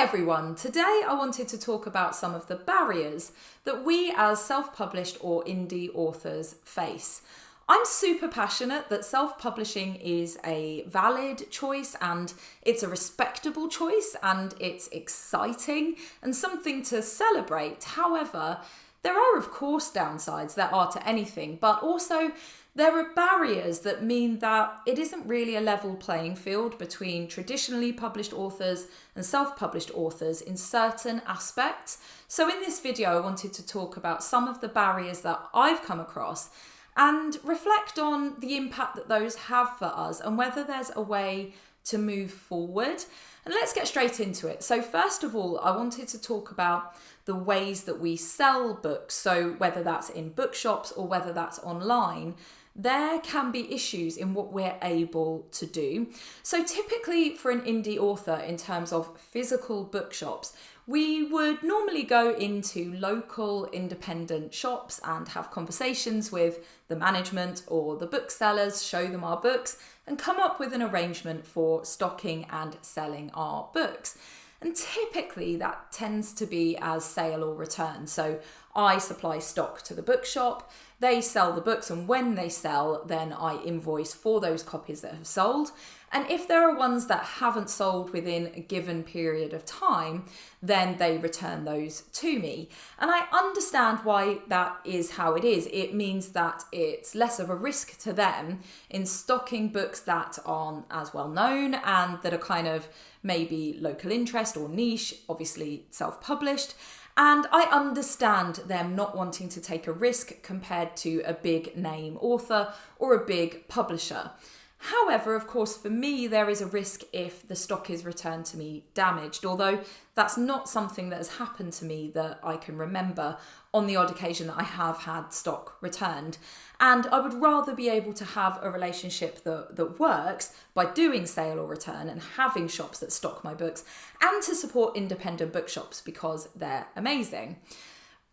everyone, today I wanted to talk about some of the barriers that we as self-published or indie authors face. I'm super passionate that self-publishing is a valid choice and it's a respectable choice and it's exciting and something to celebrate. However, there are of course downsides, there are to anything, but also there are barriers that mean that it isn't really a level playing field between traditionally published authors and self-published authors in certain aspects. So in this video, I wanted to talk about some of the barriers that I've come across and reflect on the impact that those have for us and whether there's a way to move forward. And let's get straight into it. So first of all, I wanted to talk about the ways that we sell books. So whether that's in bookshops or whether that's online, there can be issues in what we're able to do. So typically for an indie author, in terms of physical bookshops, we would normally go into local independent shops and have conversations with the management or the booksellers, show them our books and come up with an arrangement for stocking and selling our books. And typically that tends to be as sale or return. So I supply stock to the bookshop, they sell the books, and when they sell, then I invoice for those copies that have sold. And if there are ones that haven't sold within a given period of time, then they return those to me. And I understand why that is how it is. It means that it's less of a risk to them in stocking books that aren't as well known and that are kind of maybe local interest or niche, obviously self-published. And I understand them not wanting to take a risk compared to a big name author or a big publisher. However, of course, for me, there is a risk if the stock is returned to me damaged, although that's not something that has happened to me that I can remember on the odd occasion that I have had stock returned. And I would rather be able to have a relationship that works by doing sale or return and having shops that stock my books and to support independent bookshops because they're amazing.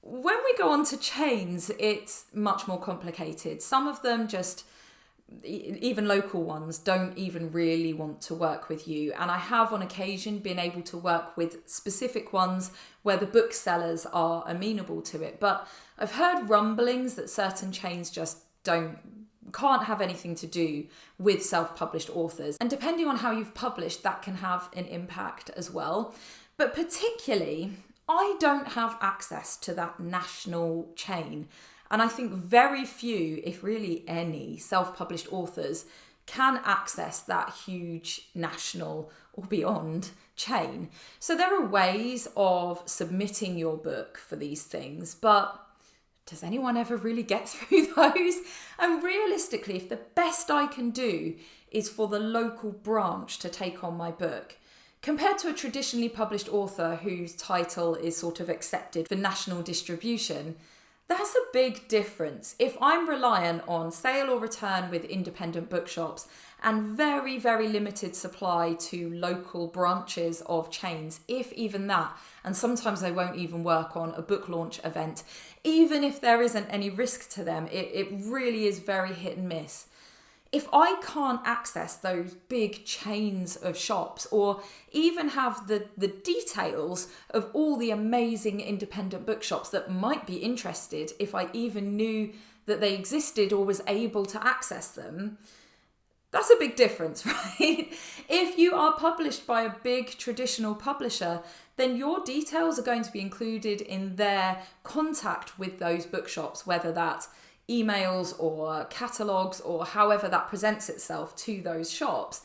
When we go on to chains, it's much more complicated. Some of them just, even local ones, don't even really want to work with you. And I have on occasion been able to work with specific ones where the booksellers are amenable to it. But I've heard rumblings that certain chains just can't have anything to do with self-published authors. And depending on how you've published, that can have an impact as well. But particularly, I don't have access to that national chain. And I think very few, if really any, self-published authors can access that huge national or beyond chain. So there are ways of submitting your book for these things, but does anyone ever really get through those? And realistically, if the best I can do is for the local branch to take on my book, compared to a traditionally published author whose title is sort of accepted for national distribution, that's a big difference. If I'm reliant on sale or return with independent bookshops and very, very limited supply to local branches of chains, if even that, and sometimes they won't even work on a book launch event, even if there isn't any risk to them, it really is very hit and miss. If I can't access those big chains of shops or even have the details of all the amazing independent bookshops that might be interested, if I even knew that they existed or was able to access them, that's a big difference, right? If you are published by a big traditional publisher, then your details are going to be included in their contact with those bookshops, whether that's emails or catalogues or however that presents itself to those shops.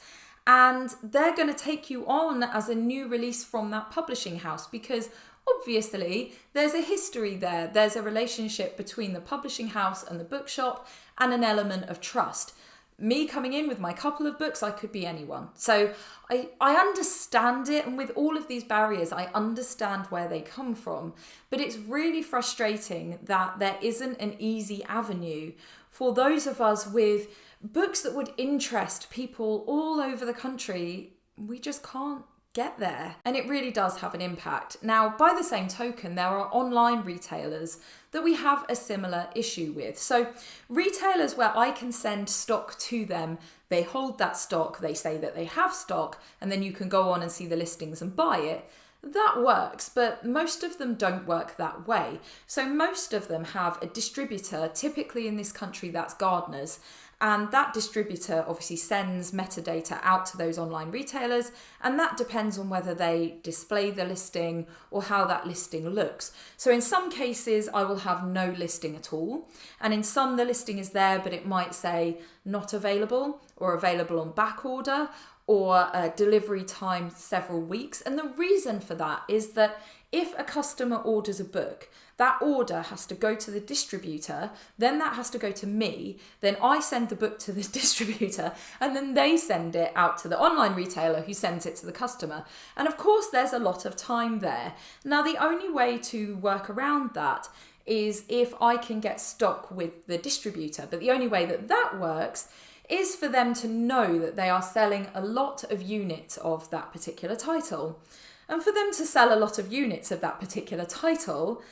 And they're going to take you on as a new release from that publishing house because obviously there's a history there. There's a relationship between the publishing house and the bookshop and an element of trust. Me coming in with my couple of books, I could be anyone. So I understand it, and with all of these barriers, I understand where they come from. But it's really frustrating that there isn't an easy avenue for those of us with books that would interest people all over the country. We just can't get there. And it really does have an impact. Now, by the same token, there are online retailers that we have a similar issue with. So retailers where I can send stock to them, they hold that stock, they say that they have stock, and then you can go on and see the listings and buy it. That works, but most of them don't work that way. So most of them have a distributor, typically in this country that's gardeners, and that distributor obviously sends metadata out to those online retailers, and that depends on whether they display the listing or how that listing looks. So in some cases, I will have no listing at all, and in some the listing is there, but it might say not available or available on back order, or delivery time several weeks. And the reason for that is that if a customer orders a book, that order has to go to the distributor, then that has to go to me, then I send the book to the distributor, and then they send it out to the online retailer who sends it to the customer. And of course, there's a lot of time there. Now, the only way to work around that is if I can get stock with the distributor. But the only way that that works is for them to know that they are selling a lot of units of that particular title. And for them to sell a lot of units of that particular title,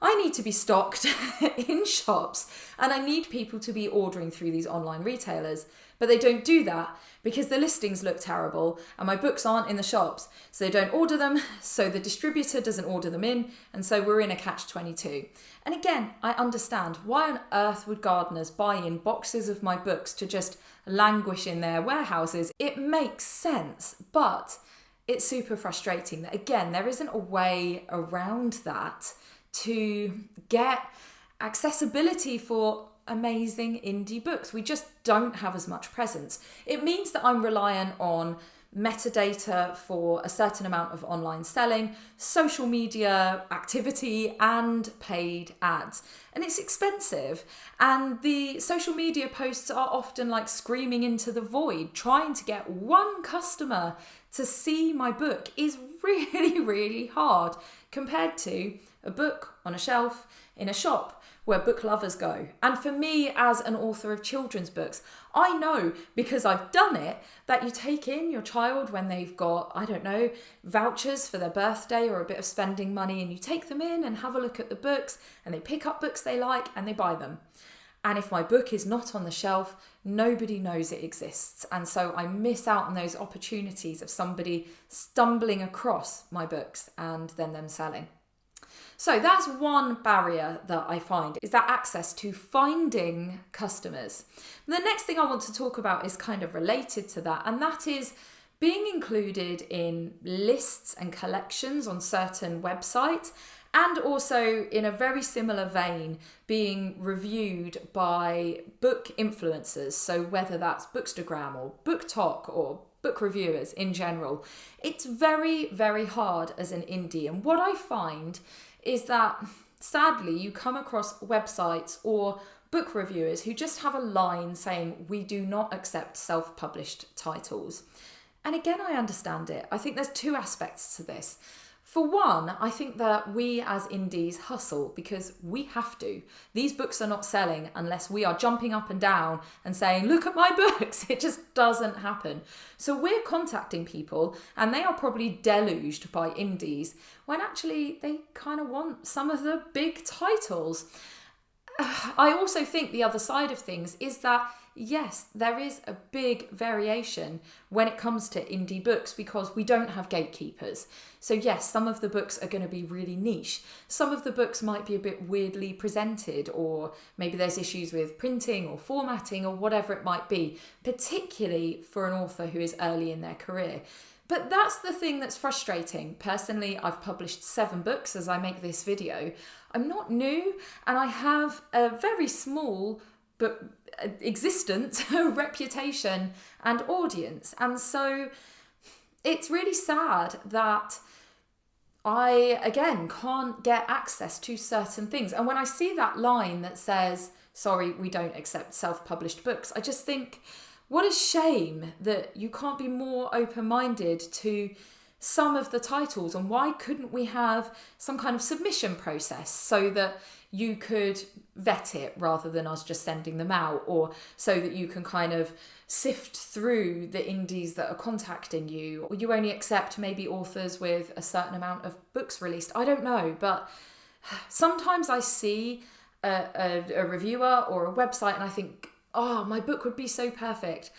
I need to be stocked in shops, and I need people to be ordering through these online retailers. But they don't do that because the listings look terrible and my books aren't in the shops. So they don't order them, so the distributor doesn't order them in, and so we're in a catch-22. And again, I understand, why on earth would gardeners buy in boxes of my books to just languish in their warehouses? It makes sense, but it's super frustrating that, again, there isn't a way around that to get accessibility for amazing indie books. We just don't have as much presence. It means that I'm reliant on metadata for a certain amount of online selling, social media activity, and paid ads. And it's expensive. And the social media posts are often like screaming into the void. Trying to get one customer to see my book is really, really hard compared to a book on a shelf in a shop where book lovers go. And for me, as an author of children's books, I know, because I've done it, that you take in your child when they've got, I don't know, vouchers for their birthday or a bit of spending money, and you take them in and have a look at the books, and they pick up books they like and they buy them. And if my book is not on the shelf, nobody knows it exists. And so I miss out on those opportunities of somebody stumbling across my books and then them selling. So that's one barrier that I find, is that access to finding customers. The next thing I want to talk about is kind of related to that, and that is being included in lists and collections on certain websites, and also in a very similar vein, being reviewed by book influencers. So whether that's Bookstagram or BookTok or book reviewers in general, it's very, very hard as an indie. And what I find is that sadly you come across websites or book reviewers who just have a line saying, "We do not accept self-published titles." And again, I understand it. I think there's two aspects to this. For one, I think that we as indies hustle because we have to. These books are not selling unless we are jumping up and down and saying, "Look at my books." It just doesn't happen. So we're contacting people and they are probably deluged by indies when actually they kind of want some of the big titles. I also think the other side of things is that, yes, there is a big variation when it comes to indie books because we don't have gatekeepers. So yes, some of the books are going to be really niche. Some of the books might be a bit weirdly presented, or maybe there's issues with printing or formatting or whatever it might be, particularly for an author who is early in their career. But that's the thing that's frustrating. Personally, I've published 7 books as I make this video. I'm not new, and I have a very small but existent reputation and audience. And so it's really sad that I, again, can't get access to certain things. And when I see that line that says, "Sorry, we don't accept self-published books," I just think, what a shame that you can't be more open-minded to some of the titles, and why couldn't we have some kind of submission process so that you could vet it rather than us just sending them out, or so that you can kind of sift through the indies that are contacting you, or you only accept maybe authors with a certain amount of books released. I don't know, but sometimes I see a reviewer or a website and I think, "Oh, my book would be so perfect."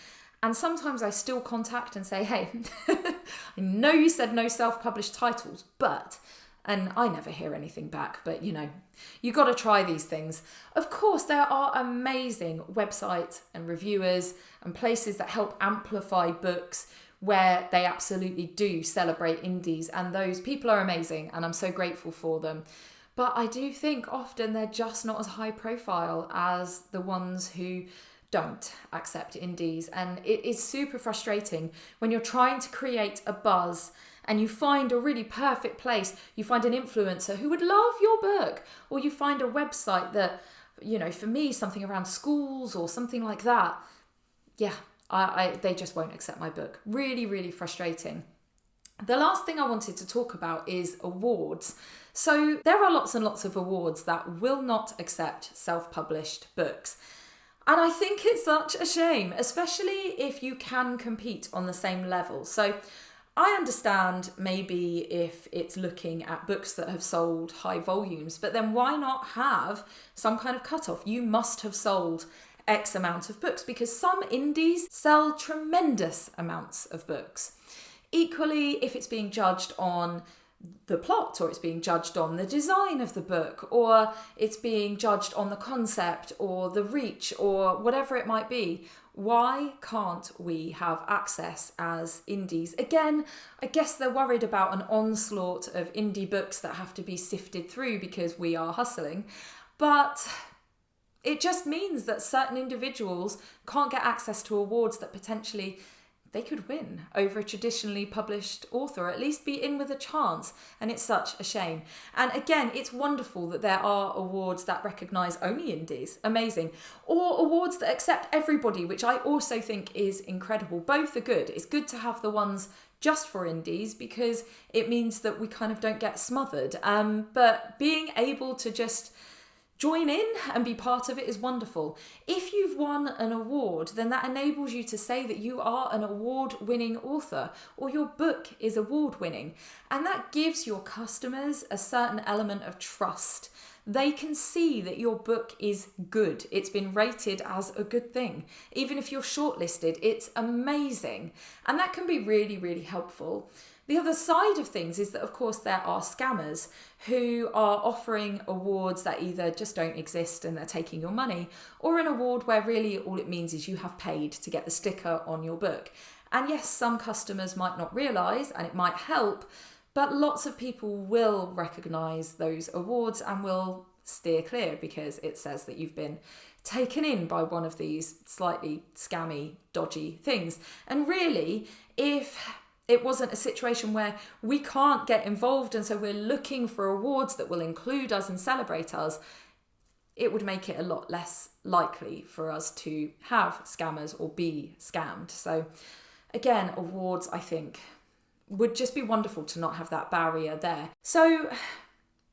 And sometimes I still contact and say, hey, I know you said no self-published titles, but, and I never hear anything back, but you got to try these things. Of course, there are amazing websites and reviewers and places that help amplify books where they absolutely do celebrate indies, and those people are amazing and I'm so grateful for them. But I do think often they're just not as high profile as the ones who don't accept indies. And it is super frustrating when you're trying to create a buzz and you find a really perfect place. You find an influencer who would love your book, or you find a website that, for me, something around schools or something like that. Yeah, they just won't accept my book. Really, really frustrating. The last thing I wanted to talk about is awards. So there are lots and lots of awards that will not accept self-published books. And I think it's such a shame, especially if you can compete on the same level. So I understand maybe if it's looking at books that have sold high volumes, but then why not have some kind of cutoff? You must have sold X amount of books, because some indies sell tremendous amounts of books. Equally, if it's being judged on the plot, or it's being judged on the design of the book, or it's being judged on the concept or the reach or whatever it might be, why can't we have access as indies? Again, I guess they're worried about an onslaught of indie books that have to be sifted through because we are hustling, but it just means that certain individuals can't get access to awards that potentially they could win over a traditionally published author, or at least be in with a chance. And it's such a shame. And again, it's wonderful that there are awards that recognise only indies. Amazing. Or awards that accept everybody, which I also think is incredible. Both are good. It's good to have the ones just for indies because it means that we kind of don't get smothered. But being able to just join in and be part of it is wonderful. If you've won an award, then that enables you to say that you are an award-winning author, or your book is award-winning. And that gives your customers a certain element of trust. They can see that your book is good. It's been rated as a good thing. Even if you're shortlisted, it's amazing. And that can be really, really helpful. The other side of things is that, of course, there are scammers who are offering awards that either just don't exist and they're taking your money, or an award where really all it means is you have paid to get the sticker on your book. And yes, some customers might not realise, and it might help, but lots of people will recognise those awards and will steer clear because it says that you've been taken in by one of these slightly scammy, dodgy things. And really, if it wasn't a situation where we can't get involved and so we're looking for awards that will include us and celebrate us, it would make it a lot less likely for us to have scammers or be scammed. So again, awards, I think, would just be wonderful to not have that barrier there. So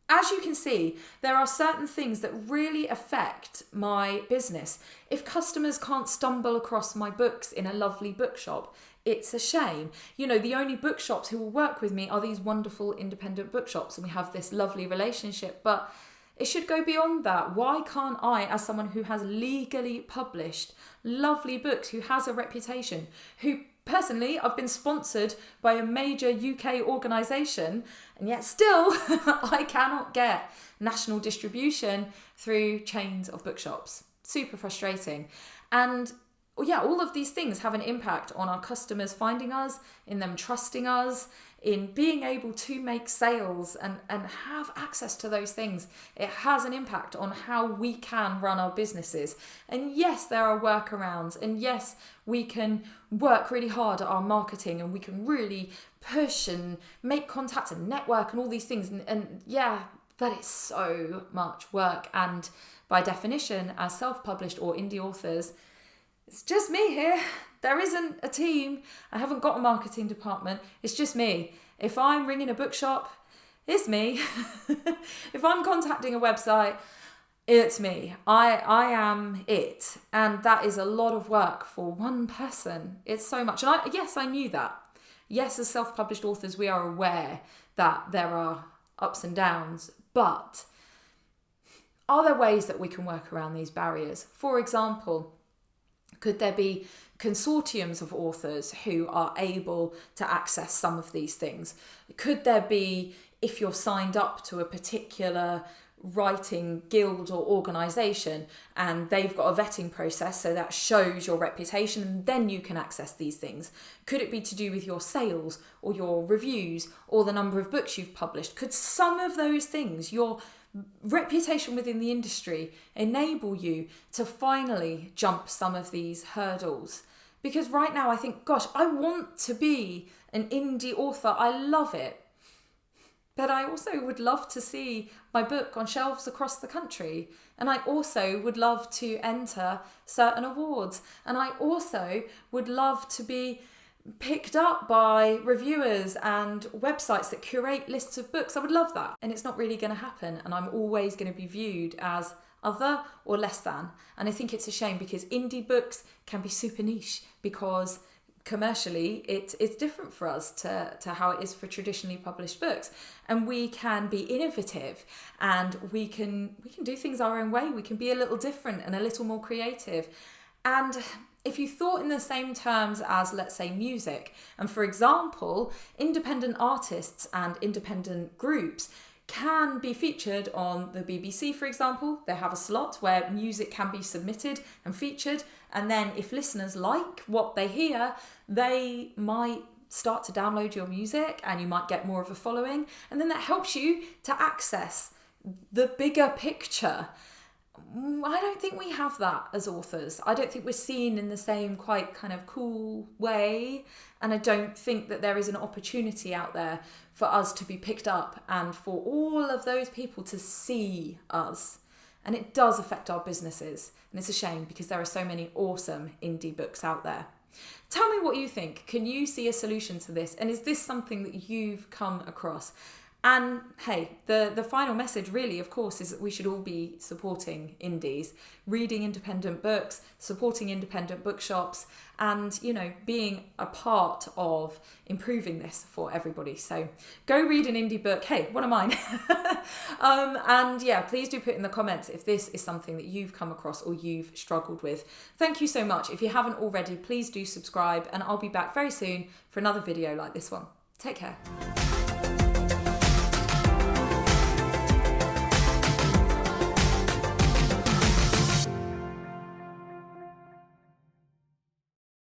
as you can see, there are certain things that really affect my business. If customers can't stumble across my books in a lovely bookshop, it's a shame. The only bookshops who will work with me are these wonderful independent bookshops, and we have this lovely relationship, but it should go beyond that. Why can't I, as someone who has legally published lovely books, who has a reputation, who personally, I've been sponsored by a major UK organisation, and yet still I cannot get national distribution through chains of bookshops. Super frustrating. And yeah, all of these things have an impact on our customers finding us, in them trusting us, in being able to make sales and have access to those things. It has an impact on how we can run our businesses. And yes, there are workarounds. And yes, we can work really hard at our marketing, and we can really push and make contacts and network and all these things. And yeah, but it's so much work. And by definition, as self-published or indie authors, it's just me here. There isn't a team. I haven't got a marketing department. It's just me. If I'm ringing a bookshop, it's me. If I'm contacting a website, it's me. I am it. And that is a lot of work for one person. It's so much. And I knew that. Yes, as self-published authors, we are aware that there are ups and downs. But are there ways that we can work around these barriers? For example, could there be consortiums of authors who are able to access some of these things? Could there be, if you're signed up to a particular writing guild or organisation and they've got a vetting process, so that shows your reputation, and then you can access these things? Could it be to do with your sales or your reviews or the number of books you've published? Could some of those things, your reputation within the industry, enable you to finally jump some of these hurdles? Because right now I think, gosh, I want to be an indie author. I love it. But I also would love to see my book on shelves across the country. And I also would love to enter certain awards. And I also would love to be picked up by reviewers and websites that curate lists of books. I would love that. And it's not really going to happen. And I'm always going to be viewed as other or less than. And I think it's a shame, because indie books can be super niche, because commercially it's different for us to how it is for traditionally published books, and we can be innovative and we can do things our own way. We can be a little different and a little more creative. And if you thought in the same terms as, let's say, music, and for example, independent artists and independent groups can be featured on the BBC, for example. They have a slot where music can be submitted and featured, and then if listeners like what they hear, they might start to download your music and you might get more of a following, and then that helps you to access the bigger picture. I don't think we have that as authors. I don't think we're seen in the same quite kind of cool way, and I don't think that there is an opportunity out there for us to be picked up and for all of those people to see us. And it does affect our businesses, and it's a shame, because there are so many awesome indie books out there. Tell me what you think. Can you see a solution to this? And is this something that you've come across? And hey, the final message really, of course, is that we should all be supporting indies, reading independent books, supporting independent bookshops, and, you know, being a part of improving this for everybody. So go read an indie book. Hey, one of mine. And yeah, please do put in the comments if this is something that you've come across or you've struggled with. Thank you so much. If you haven't already, please do subscribe, and I'll be back very soon for another video like this one. Take care.